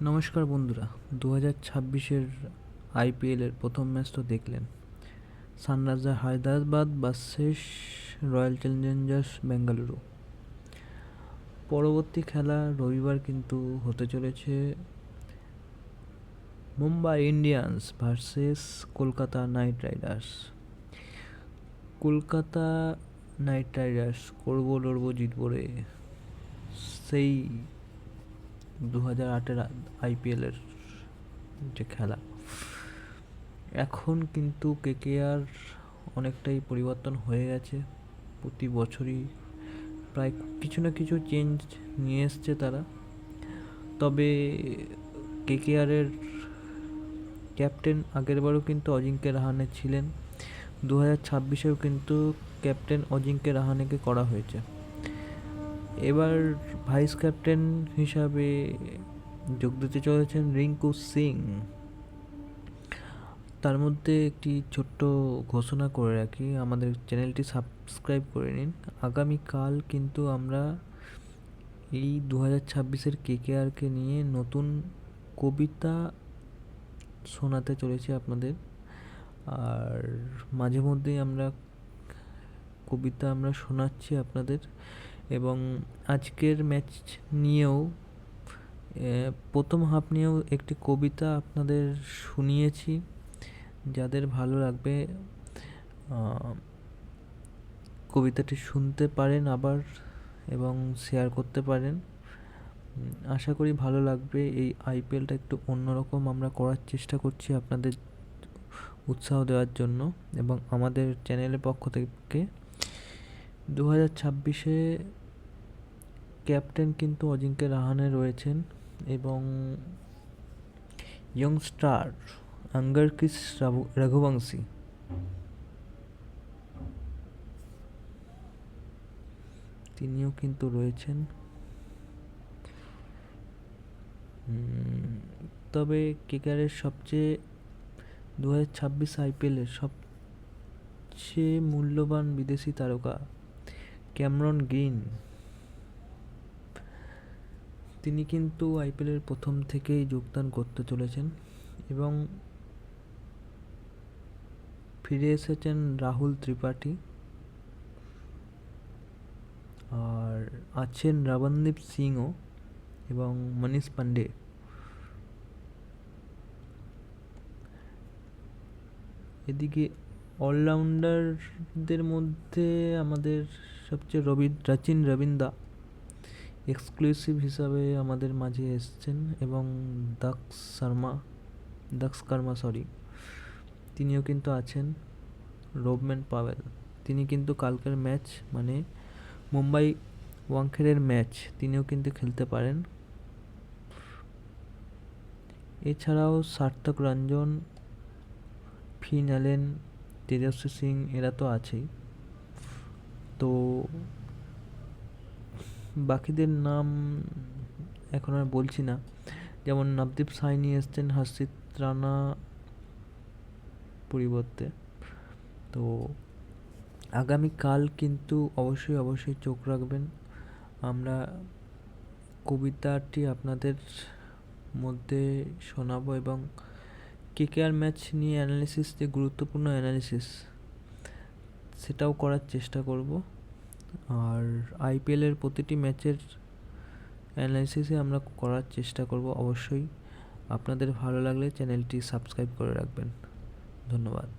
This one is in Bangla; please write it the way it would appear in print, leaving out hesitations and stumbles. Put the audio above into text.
নমস্কার বন্ধুরা, 2026-এর আইপিএলের প্রথম ম্যাচ তো দেখলেন। Sunrisers Hyderabad versus royal Challengers Bengaluru. পরবর্তী খেলা রবিবার কিন্তু হতে চলেছে Mumbai Indians versus Kolkata night Riders. Kolkata night Riders করবো লড়বো জিতবো রে, সেই 2008-এর আইপিএলের যে খেলা। এখন কিন্তু কেকেআর অনেকটাই পরিবর্তন হয়ে গেছে। প্রতি বছরই প্রায় কিছু না কিছু চেঞ্জ নিয়ে এসছে তারা। তবে কেকেআরের ক্যাপ্টেন আগেরবারও কিন্তু অজিঙ্ক্য রাহানে ছিলেন, 2026-এও কিন্তু ক্যাপ্টেন অজিঙ্ক্য রাহানেকে করা হয়েছে। এবার ভাইস ক্যাপ্টেন হিসাবে যোগ দিতে চলেছেন রিঙ্কু সিং। তার মধ্যে একটি ছোট্ট ঘোষণা করে রাখি, আমাদের চ্যানেলটি সাবস্ক্রাইব করে নিন। আগামীকাল কিন্তু আমরা এই 2026-এর কেকেআরকে নিয়ে নতুন কবিতা শোনাতে চলেছি আপনাদের। আর মাঝে মধ্যেই আমরা কবিতা শোনাচ্ছি আপনাদের। এবং আজকের ম্যাচ নিয়েও প্রথম হাফ নিয়েও একটি কবিতা আপনাদের শুনিয়েছি। যাদের ভালো লাগবে কবিতাটি শুনতে পারেন আবার এবং শেয়ার করতে পারেন। আশা করি ভালো লাগবে। এই আইপিএলটা একটু অন্যরকম আমরা করার চেষ্টা করছি আপনাদের উৎসাহ দেওয়ার জন্য। এবং আমাদের চ্যানেলের পক্ষ থেকে 2026-এ ক্যাপ্টেন কিন্তু অজিঙ্ক্য রাহানে রয়েছেন এবং ইয়ংস্টার আঙ্গারকিস রঘুবংশী তিনিও কিন্তু রয়েছেন। তবে কেকেআরের সবচেয়ে 2026 আইপিএলের সবচেয়ে মূল্যবান বিদেশি তারকা ক্যামেরন গ্রিন, তিনি কিন্তু আইপিএলের প্রথম থেকেই যোগদান করতে চলেছেন। এবং ফিরে এসেছেন রাহুল ত্রিপাঠী, আর আছেন রমনদীপ সিংও এবং মনীষ পান্ডে। এদিকে অলরাউন্ডারদের মধ্যে আমাদের সবচেয়ে রচিন রবীন্দ্র এক্সক্লুসিভ হিসাবে আমাদের মাঝে এসছেন। এবং দক্ষ শর্মা তিনিও কিন্তু আছেন। রোবম্যান পাওয়েল, তিনি কিন্তু কালকের ম্যাচ মানে মুম্বাই ওয়াংখেড়ের ম্যাচ তিনিও কিন্তু খেলতে পারেন। এছাড়াও সার্থক রঞ্জন, ফিন অ্যালেন, তেজস্বী সিং এরা তো আছেই। তো বাকিদের নাম এখন আর বলছি না, যেমন নবদীপ সাইনি এসছেন হর্ষিত রানা পরিবর্তে। তো আগামীকাল কিন্তু অবশ্যই চোখ রাখবেন। আমরা কবিতাটি আপনাদের মধ্যে শোনাবো এবং কেকেআর ম্যাচ নিয়ে অ্যানালিসিস, যে গুরুত্বপূর্ণ অ্যানালিসিস, সেটাও করার চেষ্টা করব। আর আইপিএলের প্রতিটি ম্যাচের অ্যানালিসিসে আমরা করার চেষ্টা করব। অবশ্যই আপনাদের ভালো লাগলে চ্যানেলটি সাবস্ক্রাইব করে রাখবেন। ধন্যবাদ।